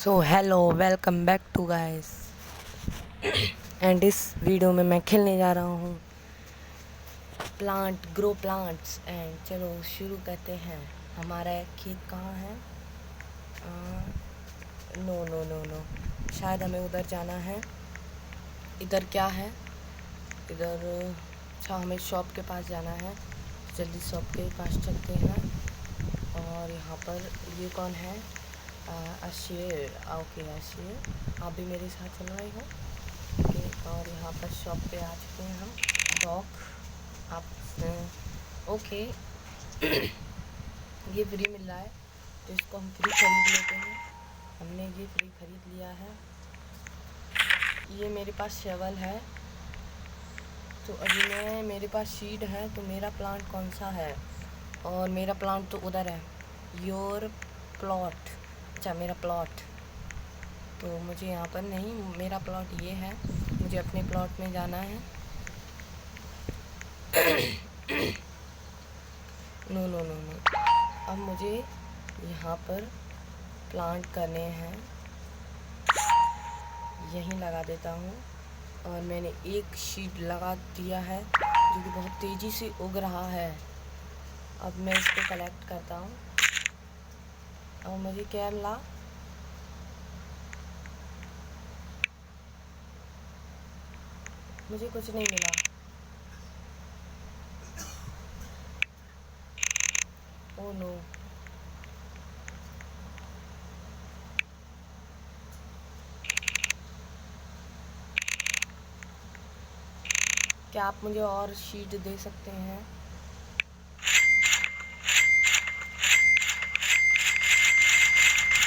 So hello welcome back to guys. And इस video में मैं खेलने जा रहा हूँ प्लांट ग्रो प्लांट्स। एंड चलो शुरू करते हैं। हमारा खेत कहाँ है? नो नो नो नो, शायद हमें उधर जाना है। इधर क्या है? इधर अच्छा, हमें शॉप के पास जाना है। जल्दी शॉप के पास चलते हैं। और यहाँ पर ये कौन है? अशीर। ओके अशीर, आप भी मेरे साथ चल रहे हो? ओके। और यहाँ पर शॉप पे आ चुके हैं हम। डॉग आप ओके। ये फ्री मिल रहा है तो इसको हम फ्री खरीद लेते हैं। हमने ये फ्री खरीद लिया है। ये मेरे पास शवल है, तो अभी मेरे पास सीड है। तो मेरा प्लांट कौन सा है? और मेरा प्लांट तो उधर है, योर प्लॉट। अच्छा मेरा प्लॉट तो मुझे यहाँ पर नहीं, मेरा प्लॉट ये है, मुझे अपने प्लॉट में जाना है। नो नो नो नो, अब मुझे यहाँ पर प्लांट करने हैं। यहीं लगा देता हूँ। और मैंने एक शीट लगा दिया है जो कि बहुत तेज़ी से उग रहा है। अब मैं इसको कलेक्ट करता हूँ। और मुझे क्या मिला? मुझे कुछ नहीं मिला। ओह नो, क्या आप मुझे और शीट दे सकते हैं?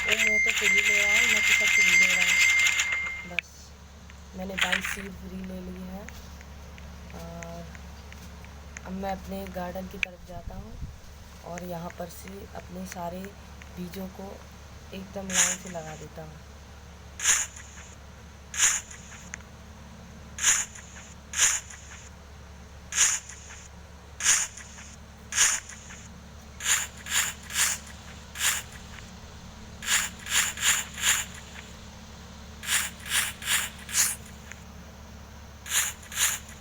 ओ मैं तो फ्री ले रहा हूँ, मैं तो सब फ्री ले रहा हूँ। बस मैंने 22 सीड फ्री ले ली है। और अब मैं अपने गार्डन की तरफ जाता हूँ और यहाँ पर से अपने सारे बीजों को एकदम लाइन से लगा देता हूँ।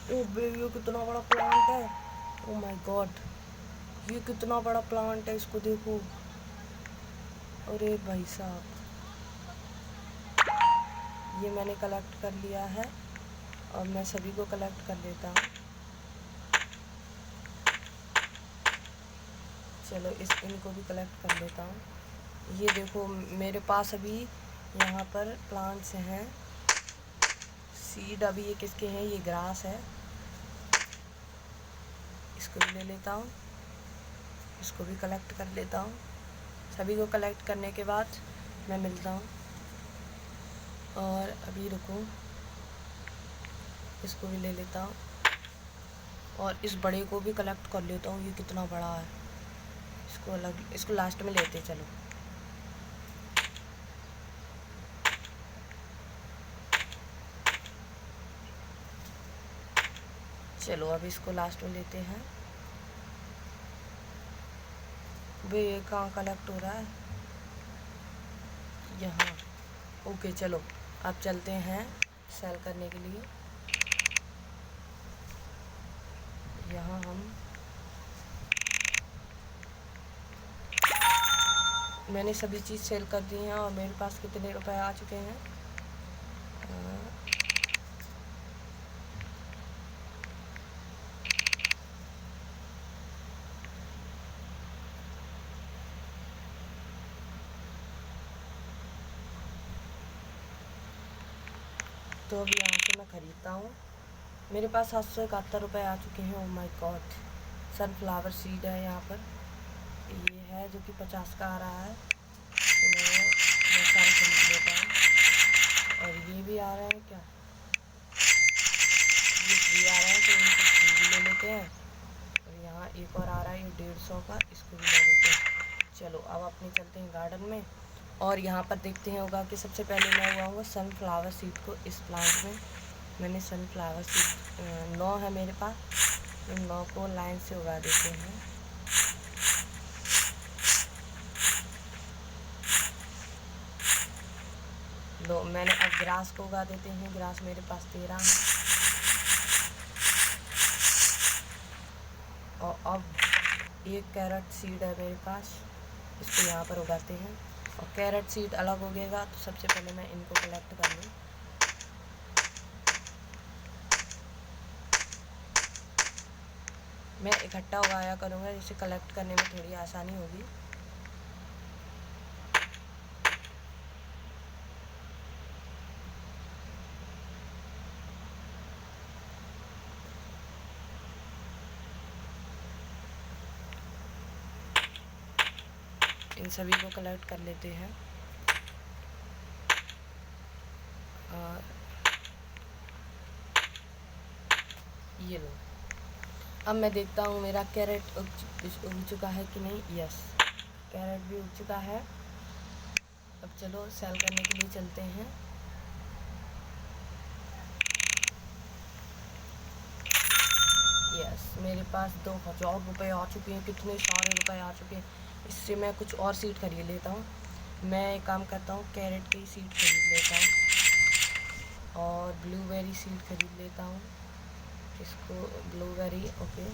ओ बे, ये कितना बड़ा प्लांट है! ओ माय गॉड, ये कितना बड़ा प्लांट है, इसको देखो। अरे भाई साहब, ये मैंने कलेक्ट कर लिया है और मैं सभी को कलेक्ट कर लेता हूँ। चलो इनको भी कलेक्ट कर लेता हूँ। ये देखो मेरे पास अभी यहाँ पर प्लांट्स हैं। सीड अभी ये किसके हैं? ये ग्रास है। इसको भी ले लेता हूँ, इसको भी कलेक्ट कर लेता हूँ। सभी को कलेक्ट करने के बाद मैं मिलता हूँ। और अभी रुको, इसको भी ले लेता हूँ और इस बड़े को भी कलेक्ट कर लेता हूँ। ये कितना बड़ा है, इसको अलग, इसको लास्ट में लेते चलो। चलो अब इसको लास्ट में लेते हैं। भाई ये कहाँ कलेक्ट हो रहा है? यहाँ। ओके चलो अब चलते हैं सेल करने के लिए। यहाँ मैंने सभी चीज़ सेल कर दी हैं और मेरे पास कितने रुपए आ चुके हैं? तो अब यहाँ से मैं ख़रीदता हूँ। मेरे पास 771 रुपये आ चुके हैं। ओ माय गॉड, सनफ्लावर सीड है यहाँ पर। ये है जो कि 50 का आ रहा है, तो मैं बहुत सारे खरीद लेता हूँ। और ये भी आ रहे हैं क्या? ये फ्री आ रहे हैं तो इनको फ्री भी ले लेते हैं। और यहाँ एक और आ रहा है ये 150 का, इसको भी ले लेते हैं। चलो अब अपने चलते हैं गार्डन में और यहाँ पर देखते हैं उगा के। सबसे पहले मैं उगाऊँगा सनफ्लावर सीड को इस प्लांट में। मैंने सनफ्लावर सीड 9 है मेरे पास, इन 9 को लाइन से उगा देते हैं। लो मैंने अब ग्रास को उगा देते हैं। ग्रास मेरे पास 13 है। और अब एक कैरेट सीड है मेरे पास, इसको यहाँ पर उगाते हैं। और कैरेट सीड अलग हो गएगा तो सबसे पहले मैं इनको कलेक्ट कर लूँ। मैं इकट्ठा उगाया करूँगा जिससे कलेक्ट करने में थोड़ी आसानी होगी। इन सभी को कलेक्ट कर लेते हैं। और ये लो, अब मैं देखता हूँ मेरा कैरेट उग चुका है कि नहीं। यस, कैरेट भी उग चुका है। अब चलो सेल करने के लिए चलते हैं। यस, मेरे पास 2000 रुपये आ चुके हैं। कितने सारे रुपए आ चुके हैं। इससे मैं कुछ और सीड खरीद लेता हूँ। मैं एक काम करता हूँ, कैरेट की सीड खरीद लेता हूँ और ब्लूबेरी सीड खरीद लेता हूँ। इसको ब्लूबेरी, ओके।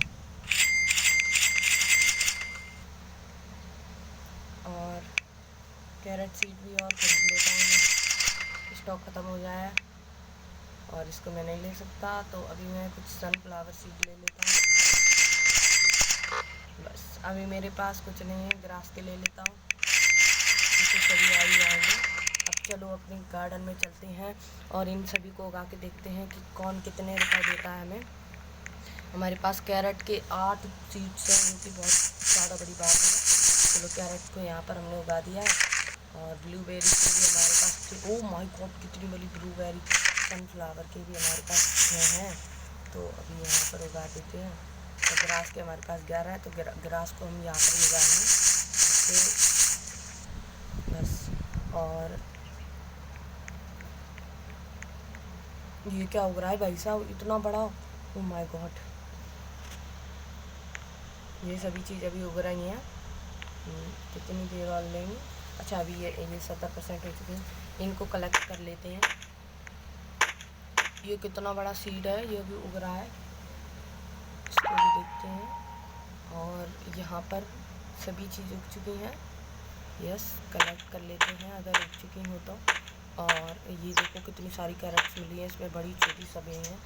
और कैरेट सीड भी और खरीद लेता हूँ। स्टॉक ख़त्म हो जाए और इसको मैं नहीं ले सकता, तो अभी मैं कुछ सनफ्लावर सीड ले लेता हूँ। बस अभी मेरे पास कुछ नहीं है, ग्रास के ले लेता हूँ, इससे सभी आ ही जाएंगे। अब चलो अपने गार्डन में चलते हैं और इन सभी को उगा के देखते हैं कि कौन कितने रुपए देता है हमें। हमारे पास कैरेट के 8 सीड्स हैं, जो कि बहुत ज़्यादा बड़ी बात है। चलो कैरेट को यहाँ पर हमने उगा दिया है। और ब्लूबेरी के भी हमारे पास, ओह माय गॉड कितनी बड़ी ब्लूबेरी, सनफ्लावर के भी हमारे पास हैं। तो अभी यहाँ पर उगा देते हैं। तो ग्रास के हमारे पास 11 है, तो ग्रास को हम यहाँ पर ही उगाएंगे बस। और ये क्या उग रहा है भाई साहब, इतना बड़ा, ओह माय गॉड। ये सभी चीज़ अभी उग रही हैं। कितनी देर और लेंगे। अच्छा, अभी ये 70% हो चुके हैं। इनको कलेक्ट कर लेते हैं। ये कितना बड़ा सीड है, ये भी उग रहा है, इसको भी देखते हैं। और यहाँ पर सभी चीज़ उग चुकी हैं। यस, कलेक्ट कर लेते हैं अगर उग चुकी हो तो। और ये देखो कितनी सारी कैरेट्स मिली हैं, इसमें बड़ी छोटी सभी हैं।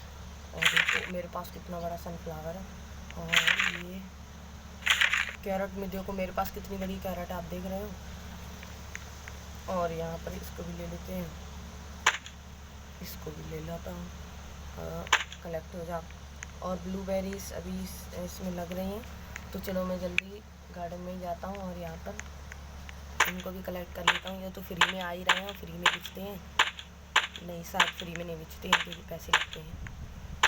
और देखो मेरे पास कितना बड़ा सनफ्लावर है। और ये कैरेट में देखो मेरे पास कितनी बड़ी कैरेट आप देख रहे हो। और यहाँ पर इसको भी ले लेते हैं, इसको भी ले लेता हूँ, कलेक्ट हो जा। और ब्लूबेरीज अभी इसमें लग रही हैं, तो चलो मैं जल्दी गार्डन में ही जाता हूँ और यहाँ पर इनको भी कलेक्ट कर लेता हूँ। ये तो फ्री में आ ही रहे हैं और फ्री में बेचते हैं। नहीं, शायद फ्री में नहीं बेचते हैं, क्योंकि पैसे लगते हैं।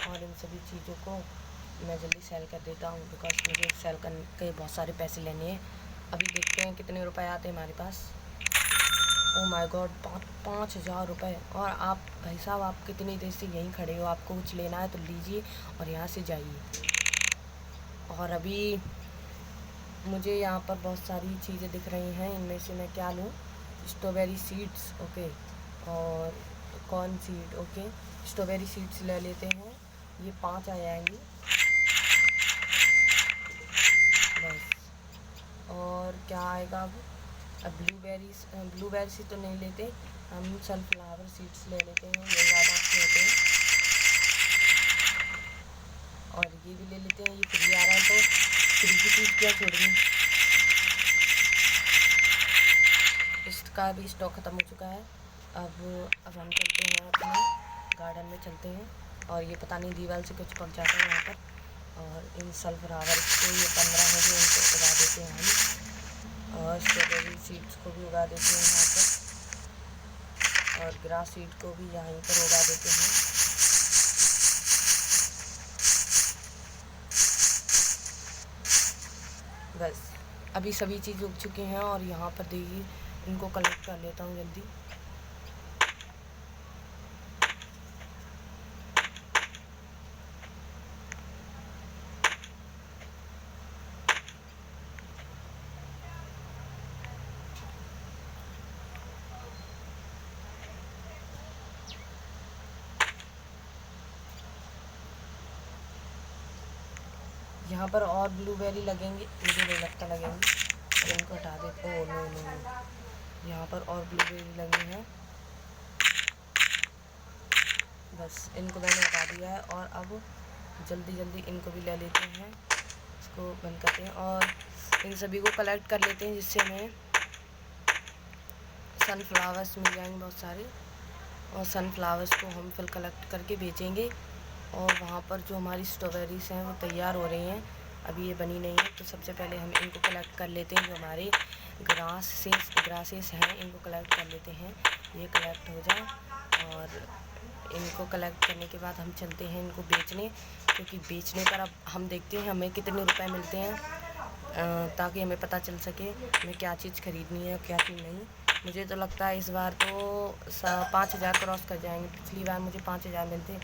और इन सभी चीज़ों को मैं जल्दी सेल कर देता हूँ, बिकॉज मुझे सेल करने के बहुत सारे पैसे लेने हैं। अभी देखते हैं कितने रुपए आते हैं हमारे पास। ओह माय गॉड, 5,000 रुपये। और आप भाई साहब, आप कितनी देर से यहीं खड़े हो, आपको कुछ लेना है तो लीजिए और यहाँ से जाइए। और अभी मुझे यहाँ पर बहुत सारी चीज़ें दिख रही हैं, इनमें से मैं क्या लूँ। Strawberry seeds, okay. और corn seed, okay. Strawberry seeds ले लेते हैं, ये 5 आ जाएंगी बस। और क्या आएगा अब ब्लूबेरी तो नहीं लेते हम, सनफ्लावर सीड्स ले लेते हैं, ये ज़्यादा अच्छे होते हैं। और ये भी ले लेते हैं, ये फ्री आ रहा है तो फ्री की चीज़ क्या छोड़नी। इसका भी स्टॉक ख़त्म हो चुका है। अब हम चलते हैं अपने गार्डन में चलते हैं। और ये पता नहीं दीवार से कुछ पक जाता है यहाँ पर। और इन सनफ्लावर को, ये 15 हैं जो, इनको उगा देते हैं हम। और स्ट्रॉबेरी सीड्स को भी उगा देते हैं यहाँ पर। और ग्रास सीड को भी यहीं पर उगा देते हैं। बस अभी सभी चीज़ उग चुकी हैं। और यहाँ पर देखिए, इनको कलेक्ट कर लेता हूँ जल्दी। यहाँ पर और ब्लूबेरी लगेंगे, मुझे नहीं लगता लगेंगे, तो इनको हटा देते। ओह नो नो नो, यहाँ पर और ब्लूबेरी लगी हैं। बस इनको मैंने हटा दिया है और अब जल्दी जल्दी इनको भी ले लेते हैं, इसको बंद करते हैं और इन सभी को कलेक्ट कर लेते हैं, जिससे हमें सनफ्लावर्स मिल जाएंगे बहुत सारे। और सनफ्लावर्स को हम फिर कलेक्ट करके बेचेंगे। और वहाँ पर जो हमारी स्ट्रॉबेरीज हैं वो तैयार हो रही हैं, अभी ये बनी नहीं है। तो सबसे पहले हम इनको कलेक्ट कर लेते हैं, जो हमारे ग्रासेस हैं इनको कलेक्ट कर लेते हैं, ये कलेक्ट हो जाए। और इनको कलेक्ट करने के बाद हम चलते हैं इनको बेचने, क्योंकि बेचने पर अब हम देखते हैं हमें कितने रुपए मिलते हैं, ताकि हमें पता चल सके हमें क्या चीज़ ख़रीदनी है क्या चीज़ नहीं। मुझे तो लगता है इस बार तो 5,000 क्रॉस कर जाएंगे। पिछली बार मुझे 5,000 मिलते,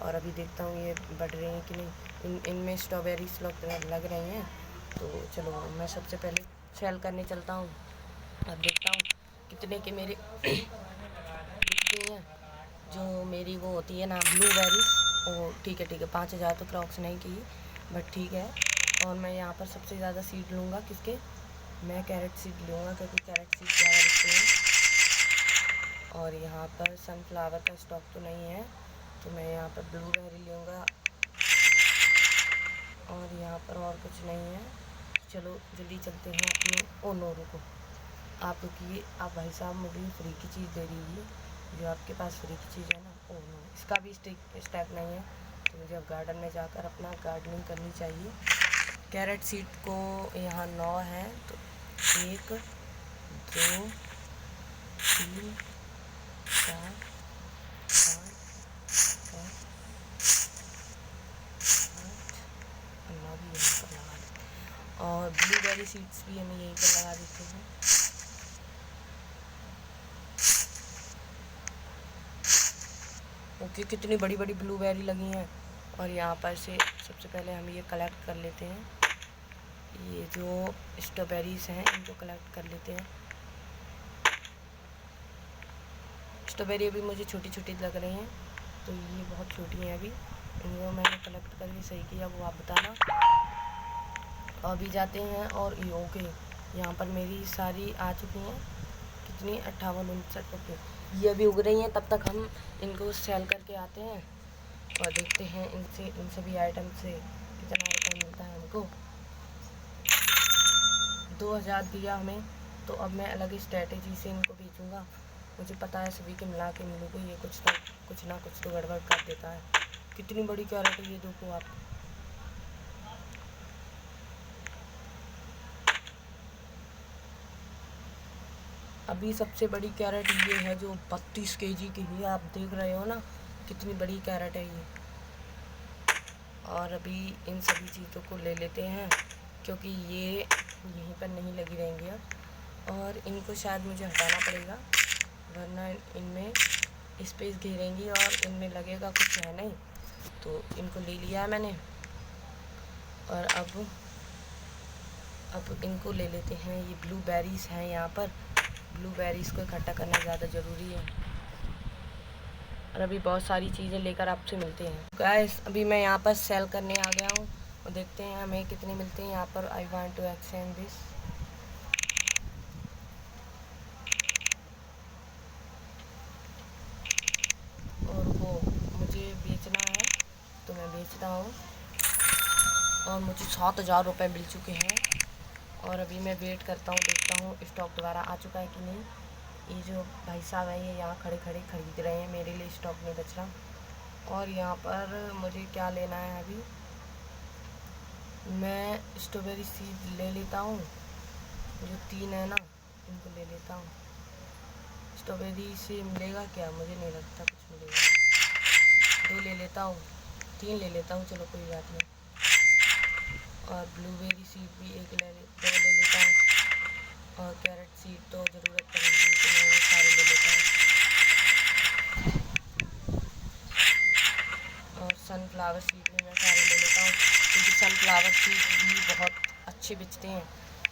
और अभी देखता हूँ ये बढ़ रही हैं कि नहीं। इनमें स्ट्रॉबेरीज लग रही हैं। तो चलो मैं सबसे पहले सेल करने चलता हूँ। अब देखता हूँ कितने के मेरे बिकती हैं, जो मेरी वो होती है ना ब्लूबेरीज। ओ ठीक है 5,000 तो क्रॉस नहीं की, बट ठीक है। और मैं यहाँ पर सबसे ज़्यादा सीड लूँगा किसके, मैं कैरेट सीड लूँगा, क्योंकि कैरेट सीड ज़्यादा बिकते हैं। और यहाँ पर सनफ्लावर का स्टॉक तो नहीं है, तो मैं यहाँ पर ब्लूबेरी लूँगा। और यहाँ पर और कुछ नहीं है। चलो जल्दी चलते हैं अपने। ओ नो रुको, आप रुकिए, आप भाई साहब मुझे फ्री की चीज़ दे दीजिए, जो आपके पास फ्री की चीज़ है ना। ओ नो, इसका भी स्टैक नहीं है, तो मुझे अब गार्डन में जाकर अपना गार्डनिंग करनी चाहिए। कैरेट सीड को यहाँ 9 है, तो 1 2 3 4 5 6 8 9 भी यहाँ पर लगा देते हैं। और ब्लूबेरी सीड्स भी हमें यहीं पर लगा देते हैं। ओके, कितनी बड़ी बड़ी ब्लूबेरी लगी हैं। और यहाँ पर से सबसे पहले हम ये कलेक्ट कर लेते हैं, ये जो स्ट्रॉबेरीज हैं इनको कलेक्ट कर लेते हैं। स्ट्रॉबेरी अभी मुझे छोटी छोटी लग रही हैं, तो ये बहुत छोटी हैं अभी, इनको मैंने कलेक्ट करके सही किया, वो आप बताना। अभी जाते हैं और ये ओके, यहाँ पर मेरी सारी आ चुकी हैं, कितनी 58 59। ओके, ये अभी उग रही हैं, तब तक हम इनको सेल करके आते हैं और देखते हैं इन सभी आइटम से कितना रुपये मिलता है हमको। 2,000 दिया हमें, तो अब मैं अलग स्ट्रेटेजी से इनको बेचूंगा। मुझे पता है सभी के मिला के मिलूँगा, ये कुछ ना कुछ तो गड़बड़ कर देता है। कितनी बड़ी कैरेट है ये, देखो आप। अभी सबसे बड़ी कैरेट ये है, जो 32 kg की है, आप देख रहे हो ना कितनी बड़ी कैरेट है ये। और अभी इन सभी चीज़ों को ले लेते हैं, क्योंकि ये यहीं पर नहीं लगी रहेंगी अब, और इनको शायद मुझे हटाना पड़ेगा, वरना इनमें स्पेस घेरेंगी और इनमें लगेगा कुछ है नहीं। तो इनको ले लिया है मैंने, और अब इनको ले लेते हैं। ये ब्लूबेरीज़ हैं, यहाँ पर ब्लूबेरीज़ को इकट्ठा करना ज़्यादा ज़रूरी है। और अभी बहुत सारी चीज़ें लेकर आपसे मिलते हैं गाइस। अभी मैं यहाँ पर सेल करने आ गया हूँ, और देखते हैं हमें कितने मिलते हैं यहाँ पर। I want to exchange this. और वो मुझे बेचना है, तो मैं बेचता हूँ, और मुझे 7,000 रुपये मिल चुके हैं। और अभी मैं वेट करता हूँ, देखता हूँ स्टॉक दोबारा आ चुका है कि नहीं। ये जो भाई साहब हैं, ये यहाँ खड़े खड़े खरीद रहे हैं, मेरे लिए स्टॉक नहीं बच रहा। और यहाँ पर मुझे क्या लेना है, अभी मैं स्ट्रॉबेरी सीड ले लेता हूँ, जो 3 है ना, इनको ले लेता हूँ। स्ट्रॉबेरी से मिलेगा क्या, मुझे नहीं लगता कुछ मिलेगा। 2 ले लेता हूँ, 3 ले लेता हूँ, चलो कोई बात नहीं। और ब्लूबेरी सीड भी 2 ले लेता हूँ। और कैरेट सीड तो ज़रूरत पड़ेगी, तो मैं वो सारे ले लेता हूँ। और सनफ्लावर सीड भी मैं सारे ले लेता हूँ, क्योंकि सनफ्लावर सीड भी बहुत अच्छे बिकते हैं।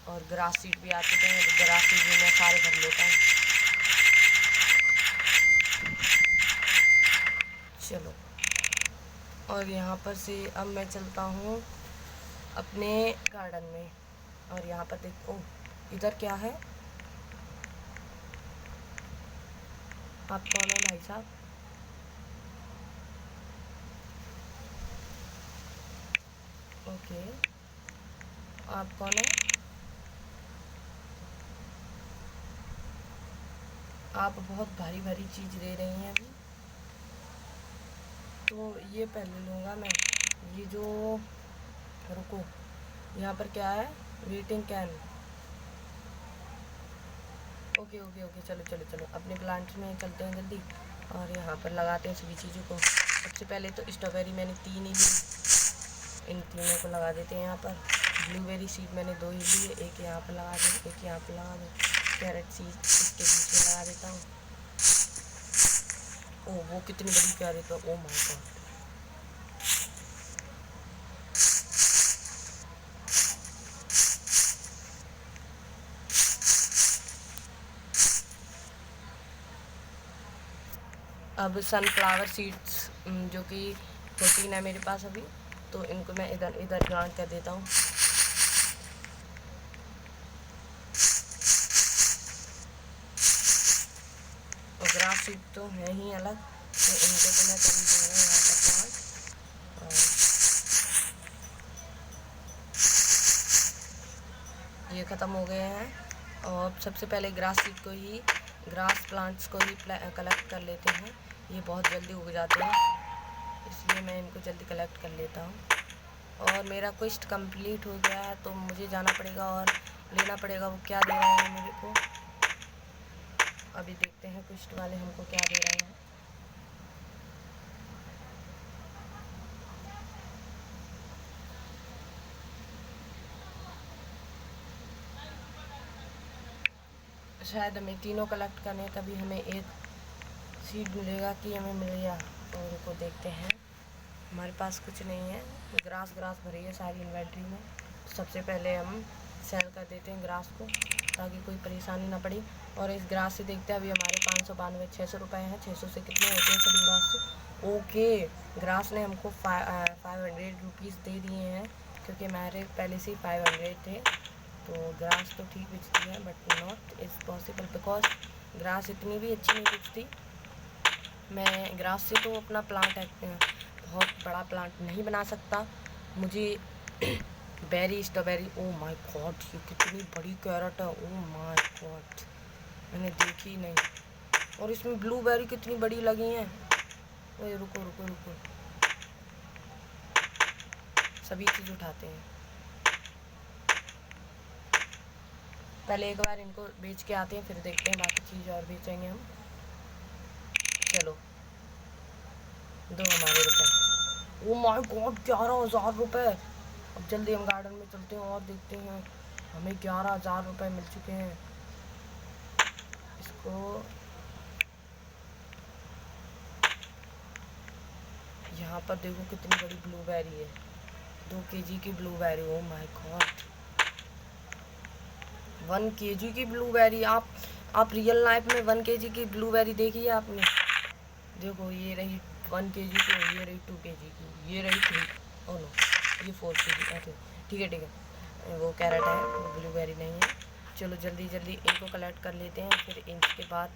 और ग्रास सीड भी आते हैं, ग्रास सीड भी मैं सारे भर लेता हूँ। चलो, और यहाँ पर से अब मैं चलता हूँ अपने गार्डन में। और यहाँ पर देखो इधर क्या है, आप कौन हो भाई साहब? ओके, आप कौन है? आप बहुत भारी भारी चीज़ दे रही हैं अभी, तो ये पहले लूँगा मैं। ये जो, रुको, यहाँ पर क्या है, waiting can. Okay okay okay, चलो चलो चलो अपने प्लांट में चलते हैं जल्दी, और यहाँ पर लगाते हैं सभी चीज़ों को। सबसे पहले तो स्ट्रॉबेरी मैंने 3 ही ली, इन तीनों को लगा देते हैं यहाँ पर। ब्लूबेरी सीड मैंने 2 ही लिए, एक यहाँ पर लगा दो, एक यहाँ पर लगा दो। कैरेट सीड इसके बीच में लगा देता हूँ। ओह वो कितनी बड़ी कैरेट है, ओह माय गॉड। अब सनफ्लावर सीड्स जो कि प्रोटीन है मेरे पास अभी, तो इनको मैं इधर इधर ग्राउंड कर देता हूँ। और ग्रास सीड तो है ही अलग, तो इनको तो मैं कर ही दूँगा यहाँ पर प्लांट। और ये ख़त्म हो गए हैं। और सबसे पहले ग्रास सीड को ही, ग्रास प्लांट्स को ही कलेक्ट कर लेते हैं। ये बहुत जल्दी उग जाते हैं, इसलिए मैं इनको जल्दी कलेक्ट कर लेता हूँ। और मेरा क्वेस्ट कंप्लीट हो गया है, तो मुझे जाना पड़ेगा और लेना पड़ेगा वो क्या दे रहे हैं मेरे को। अभी देखते हैं क्वेस्ट वाले हमको क्या दे रहे हैं। शायद हमें तीनों कलेक्ट करने, तभी हमें एक सीड मिलेगा कि हमें मिल गया। और उनको देखते हैं, हमारे पास कुछ नहीं है, ग्रास भरी है सारी इन्वेंट्री में। सबसे पहले हम सेल कर देते हैं ग्रास को, ताकि कोई परेशानी ना पड़ी। और इस ग्रास से देखते हैं, अभी हमारे 592 600 रुपये हैं। 600 से कितने होते हैं सभी ग्रास से? ओके, ग्रास ने हमको 500 रुपीज़ दे दिए हैं, क्योंकि हमारे पहले से ही 500 थे। तो ग्रास तो ठीक बिकती है, but not is possible because grass इतनी भी अच्छी नहीं बिकती। मैं ग्रास से तो अपना प्लांट बहुत बड़ा प्लांट नहीं बना सकता। मुझे berry strawberry, oh my god, ये कितनी बड़ी कैरेट है, ओ माय गॉड, मैंने देखी नहीं। और इसमें ब्लूबेरी कितनी बड़ी लगी हैं। ओए रुको रुको रुको, सभी चीज़ उठाते हैं। पहले एक बार इनको बेच के आते हैं, फिर देखते हैं बाकी चीज़ और बेचेंगे हम। चलो, दो हमारे रुपए। ओ माय गॉड, 11,000 रुपये। अब जल्दी हम गार्डन में चलते हैं और देखते हैं। हमें 11,000 रुपये मिल चुके हैं। इसको यहाँ पर देखो कितनी बड़ी ब्लूबेरी है, 2 kg की blueberry. O my God, 1 kg की ब्लूबेरी। आप रियल लाइफ में 1 kg की ब्लूबेरी देखी है आपने? देखो ये रही 1 kg की, ये रही 2 kg की, ये रही 3, ओ नो ये 4 kg। ओके ठीक है ठीक है, वो कैरेट है, वो ब्लूबेरी नहीं है। चलो जल्दी जल्दी इनको कलेक्ट कर लेते हैं, फिर इनके बाद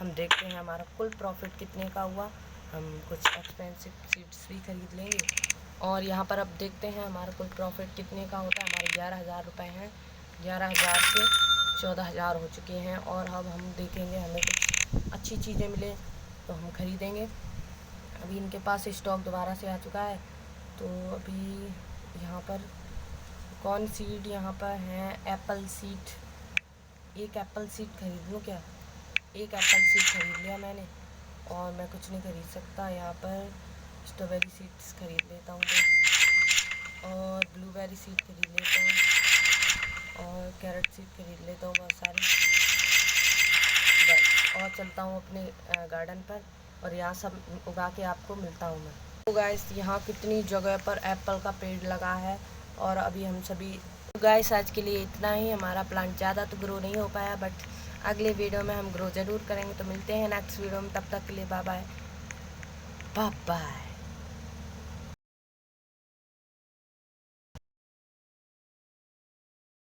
हम देखते हैं हमारा कुल प्रॉफिट कितने का हुआ। हम कुछ एक्सपेंसिव सीड्स भी खरीद लेंगे। और यहाँ पर अब देखते हैं हमारा कुल प्रॉफिट कितने का होता है। हमारे 11,000 रुपये हैं, 11,000 से 14,000 हो चुके हैं। और अब हम देखेंगे हमें कुछ अच्छी चीज़ें मिले तो हम ख़रीदेंगे। अभी इनके पास स्टॉक दोबारा से आ चुका है, तो अभी यहाँ पर कौन सीड यहाँ पर हैं, एप्पल सीड। एक एप्पल सीड खरीद लूँ क्या? एक एप्पल सीड खरीद लिया मैंने, और मैं कुछ नहीं खरीद सकता। यहाँ पर स्ट्रॉबेरी सीड्स खरीद लेता हूँ, और ब्लूबेरी सीड खरीद लेता हूँ, और कैरेट सीड खरीद लेता हूँ बहुत सारी। बस, और चलता हूँ अपने गार्डन पर, और यहाँ सब उगा के आपको मिलता हूँ मैं। तो गाइस, यहाँ कितनी जगह पर एप्पल का पेड़ लगा है। और अभी हम सभी, तो गाइस आज के लिए इतना ही। हमारा प्लांट ज़्यादा तो ग्रो नहीं हो पाया, बट अगले वीडियो में हम ग्रो ज़रूर करेंगे। तो मिलते हैं नेक्स्ट वीडियो में, तब तक के लिए बाय बाय बाय बाय।